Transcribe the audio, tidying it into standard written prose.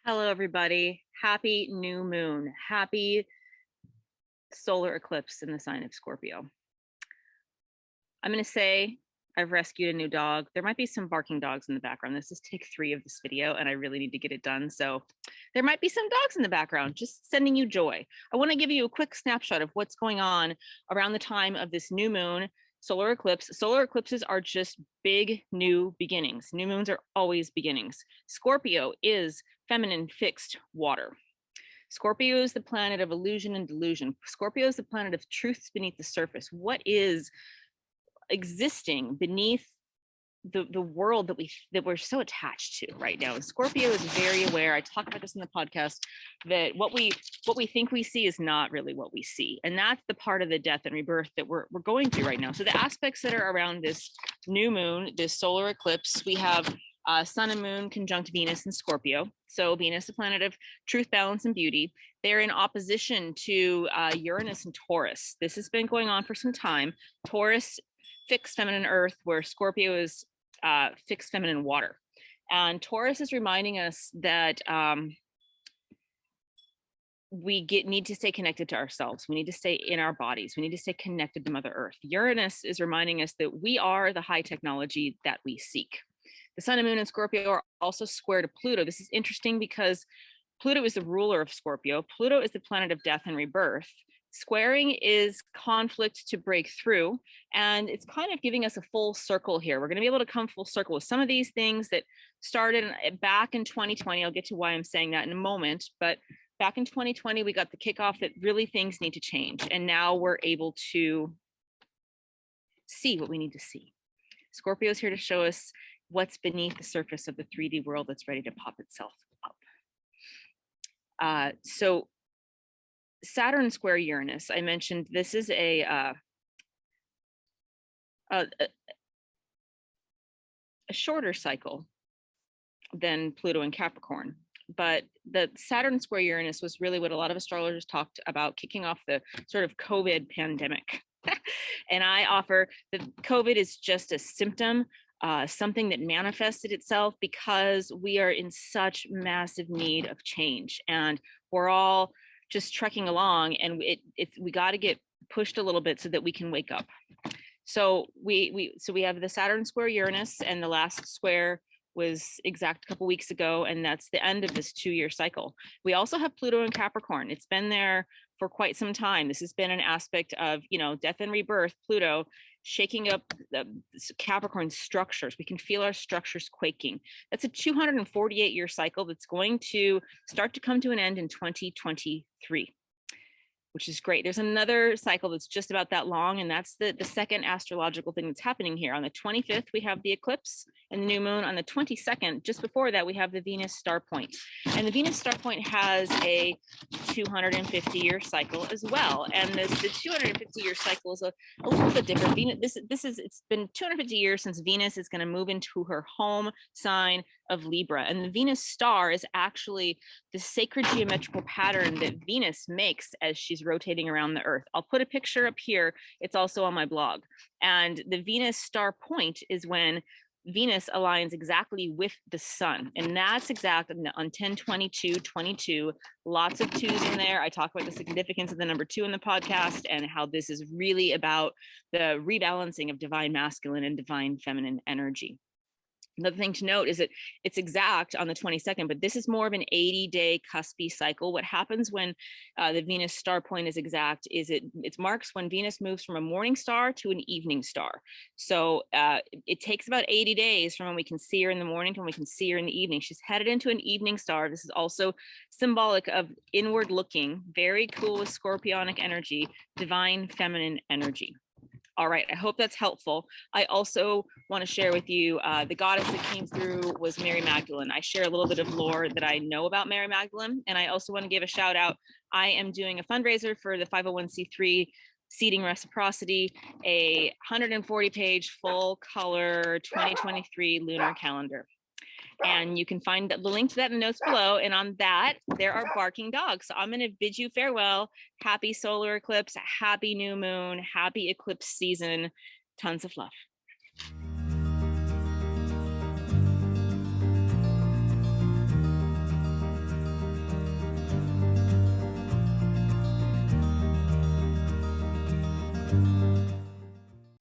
Hello, everybody. Happy new moon. Happy solar eclipse in the sign of Scorpio. I'm going to say I've rescued a new dog. There might be some barking dogs in the background. This is take 3 of this video, and I really need to get it done. So there might be some dogs in the background, just sending you joy. I want to give you a quick snapshot of what's going on around the time of this new moon solar eclipse. Solar eclipses are just big new beginnings. New moons are always beginnings. Scorpio is feminine fixed water. Scorpio is the planet of illusion and delusion. Scorpio is the planet of truths beneath the surface. What is existing beneath the world that we're so attached to right now? And Scorpio is very aware. I talk about this in the podcast, that what we think we see is not really what we see, and that's the part of the death and rebirth that we're going through right now. So the aspects that are around this new moon, this solar eclipse, we have Sun and Moon conjunct Venus in Scorpio. So Venus, the planet of truth, balance, and beauty. They're in opposition to Uranus and Taurus. This has been going on for some time. Taurus, fixed feminine earth, where Scorpio is fixed feminine water. And Taurus is reminding us that we need to stay connected to ourselves. We need to stay in our bodies. We need to stay connected to Mother Earth. Uranus is reminding us that we are the high technology that we seek. The Sun and Moon in Scorpio are also square to Pluto. This is interesting because Pluto is the ruler of Scorpio. Pluto is the planet of death and rebirth. Squaring is conflict to break through, and it's kind of giving us a full circle here. We're going to be able to come full circle with some of these things that started back in 2020. I'll get to why I'm saying that in a moment, but back in 2020, we got the kickoff that really things need to change, and now we're able to see what we need to see. Scorpio is here to show us what's beneath the surface of the 3D world that's ready to pop itself up. So Saturn square Uranus, I mentioned this is a shorter cycle than Pluto and Capricorn. But the Saturn square Uranus was really what a lot of astrologers talked about, kicking off the sort of COVID pandemic. And I offer that COVID is just a symptom, something that manifested itself because we are in such massive need of change, and we're all just trekking along, and we got to get pushed a little bit so that we can wake up. So we have the Saturn square Uranus, and the last square was exact a couple weeks ago, and that's the end of this 2-year cycle. We also have Pluto and Capricorn. It's been there for quite some time. This has been an aspect of, death and rebirth. Pluto shaking up the Capricorn structures. We can feel our structures quaking. That's a 248-year cycle that's going to start to come to an end in 2023. Which is great. There's another cycle that's just about that long, and that's the second astrological thing that's happening here. On the 25th, we have the eclipse and the new moon. On the 22nd, just before that, we have the Venus star point. And the Venus star point has a 250-year cycle as well. And the 250-year cycle is a little bit different. Venus, it's been 250 years since Venus is going to move into her home sign of Libra. And the Venus star is actually the sacred geometrical pattern that Venus makes as she's rotating around the Earth. I'll put a picture up here. It's also on my blog. And the Venus star point is when Venus aligns exactly with the sun. And that's exact on 10/22/22. Lots of 2s in there. I talk about the significance of the number 2 in the podcast and how this is really about the rebalancing of divine masculine and divine feminine energy. Another thing to note is that it's exact on the 22nd, but this is more of an 80-day cuspy cycle. What happens when the Venus star point is exact is it marks when Venus moves from a morning star to an evening star. So it takes about 80 days from when we can see her in the morning to when we can see her in the evening. She's headed into an evening star. This is also symbolic of inward looking, very cool with scorpionic energy, divine feminine energy. All right, I hope that's helpful. I also want to share with you, the goddess that came through was Mary Magdalene. I share a little bit of lore that I know about Mary Magdalene, and I also want to give a shout out. I am doing a fundraiser for the 501c3 Seeding Reciprocity, a 140-page full color 2023 lunar calendar. And you can find the link to that in the notes below. And on that, there are barking dogs. So I'm going to bid you farewell. Happy solar eclipse, happy new moon, happy eclipse season. Tons of love.